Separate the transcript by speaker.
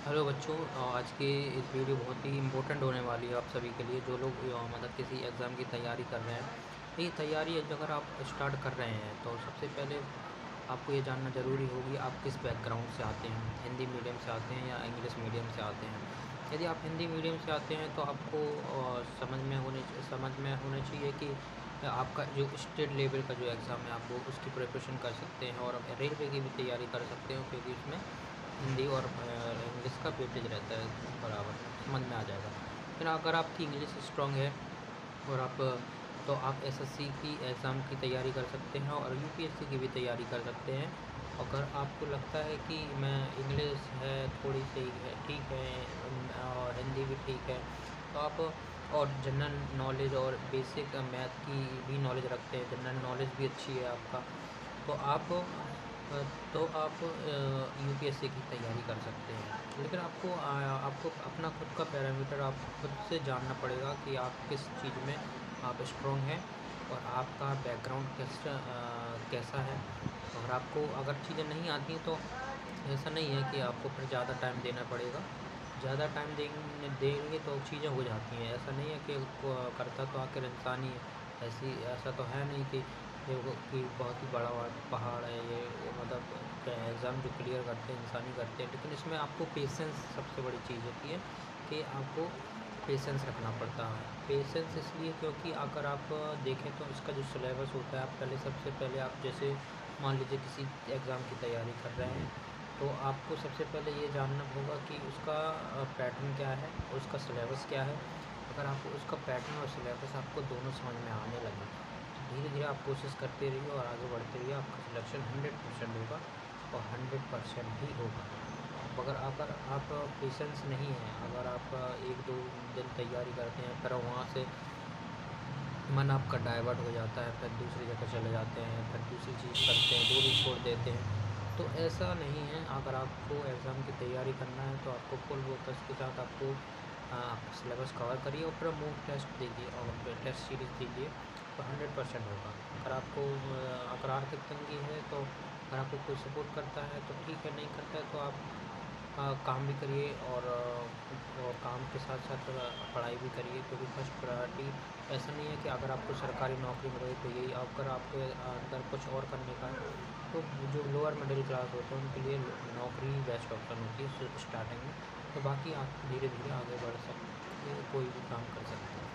Speaker 1: Hello बच्चों, आज की इस वीडियो बहुत ही इम्पोर्टेंट होने वाली है आप सभी के लिए जो लोग मतलब किसी एग्ज़ाम की तैयारी कर रहे हैं। ये तैयारी अगर आप स्टार्ट कर रहे हैं तो सबसे पहले आपको ये जानना ज़रूरी होगी आप किस बैकग्राउंड से आते हैं, हिंदी मीडियम से आते हैं या इंग्लिश मीडियम से आते हैं। यदि आप हिंदी मीडियम से आते हैं तो आपको समझ में होना चाहिए कि आपका जो स्टेट लेवल का जो एग्ज़ाम है आप वो उसकी प्रिपरेशन कर सकते हैं और रेलवे की भी तैयारी कर सकते हो, क्योंकि उसमें हिंदी और इंग्लिश का वेटेज रहता है बराबर, समझ में आ जाएगा। फिर अगर आपकी इंग्लिश स्ट्रॉन्ग है और तो आप एसएससी की एग्ज़ाम की तैयारी कर सकते हैं और यूपीएससी की भी तैयारी कर सकते हैं। अगर आपको लगता है कि मैं इंग्लिश है थोड़ी सी है ठीक है और हिंदी भी ठीक है, तो आप और जनरल नॉलेज और बेसिक मैथ की भी नॉलेज रखते हैं, जनरल नॉलेज भी अच्छी है आपका, तो आप यूपीएससी की तैयारी कर सकते हैं। लेकिन आपको अपना खुद का पैरामीटर आप खुद से जानना पड़ेगा कि आप किस चीज़ में आप स्ट्रॉन्ग हैं और आपका बैकग्राउंड कैसा है। और आपको अगर चीज़ें नहीं आती तो ऐसा नहीं है कि आपको फिर ज़्यादा टाइम देना पड़ेगा। ज़्यादा टाइम देंगे तो चीज़ें हो जाती हैं। ऐसा नहीं है कि करता तो आखिर इंसान ही है। ऐसा तो है नहीं कि बहुत ही बड़ा पहाड़ है ये मतलब एग्ज़ाम जो क्लियर करते हैं इंसान ही करते हैं। लेकिन इसमें आपको पेशेंस सबसे बड़ी चीज़ होती है कि आपको पेशेंस रखना पड़ता है। पेशेंस इसलिए क्योंकि अगर आप देखें तो इसका जो सिलेबस होता है, आप सबसे पहले आप जैसे मान लीजिए किसी एग्ज़ाम की तैयारी कर रहे हैं, तो आपको सबसे पहले ये जानना होगा कि उसका पैटर्न क्या है और उसका सिलेबस क्या है। अगर आपको उसका पैटर्न और सिलेबस आपको दोनों समझ में आने लगे तो धीरे धीरे आप कोशिश करते रहिए और आगे बढ़ते रहिए, आपका सिलेक्शन 100% होगा और 100% ही होगा। अगर आप पेशेंस नहीं है, अगर आप 1-2 दिन तैयारी करते हैं फिर वहाँ से मन आपका डाइवर्ट हो जाता है, फिर दूसरी जगह चले जाते हैं, फिर दूसरी चीज़ करते हैं, वो भी छोड़ देते हैं, तो ऐसा नहीं है। अगर आपको एग्ज़ाम की तैयारी करना है तो आपको फुल फोकस के साथ आपको सिलेबस कवर करिए और फिर मॉक टेस्ट दीजिए और फिर टेस्ट सीरीज़ दीजिए, तो 100% होगा। अगर आर्थिक तंगी है तो अगर आपको कोई सपोर्ट करता है तो ठीक है, नहीं करता है तो आप काम भी करिए और काम के साथ साथ पढ़ाई भी करिए, क्योंकि फर्स्ट प्रायोरिटी ऐसा नहीं है कि अगर आपको सरकारी नौकरी मिल गई तो यही, अगर आपके अंदर कुछ और करने का है तो जो लोअर मिडिल क्लास होते हैं उनके लिए नौकरी बेस्ट ऑप्शन होती है स्टार्टिंग में। तो बाकी आप धीरे धीरे आगे बढ़ सकते, कोई भी काम कर सकते हैं।